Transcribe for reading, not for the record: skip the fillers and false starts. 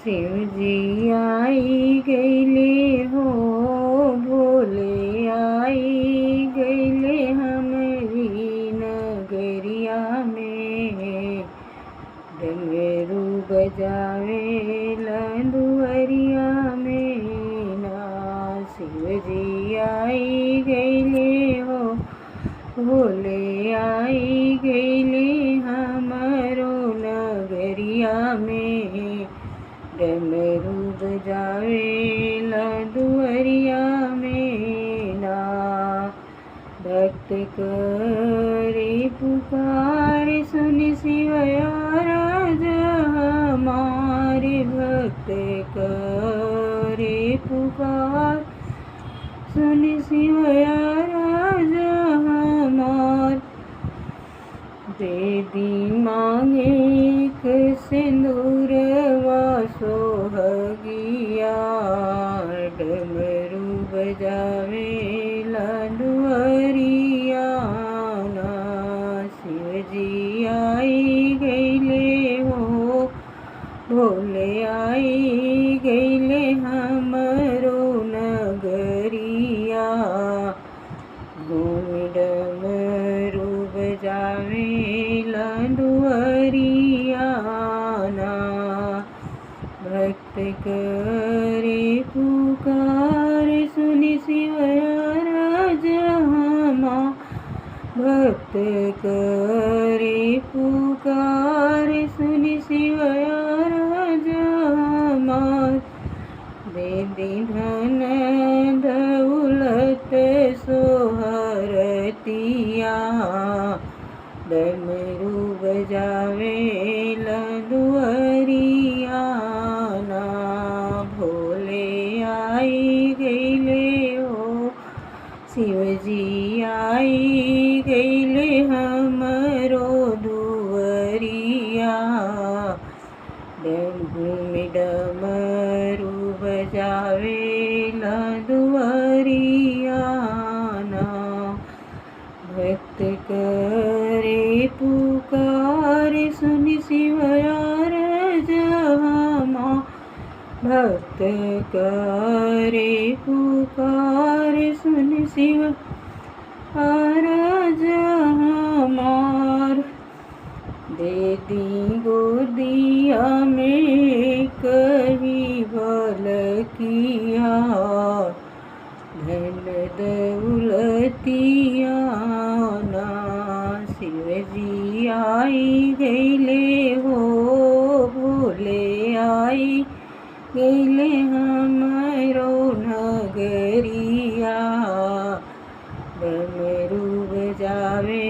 शिवजी आई गईले हो भोले आई गईले हमरी नगरिया में। डमरू बजावे लंदुवरिया में ना। शिवजी आई गईले हो भोले आई गईले हमरो नगरिया में। डमरू बजावे लंदुवरिया में ना। भक्त करे पुकार सुन शिवया राज हमारे। भक्त करे पुकार सुन शिवया राज हमार। बेदी मांगे एक सिंदूरवा सोहगिया। डमरू बजावे लंदुवरिया ना। शिवजी आई गईले हो भोले आई गईले हमरो नगरिया। घूम डमरू बजावे लंदुवरिया ना। भक्त करे पुकार सुन शिवया राज हमार। भक्त करे पुकार सुन शिवया राज हमार। बेदी धन दौलत सोहरतिया। डमरू बजावे लंदुवरिया ना। भोले आई गईले हो शिवजी आई गईले हमरो दुवरिया। घूम डमरू बजावे लंदुवरिया ना। भक्त करे पुकार सुन शिवया राज हमार। भक्त करे पुकार सुन शिवया राज हमार। बेदी गोदिया में कही भलकिया। धन दौलतिया ना। शिवजी आई गईले हो भोले आई गईले हमरो नगरिया। डमरू बजावे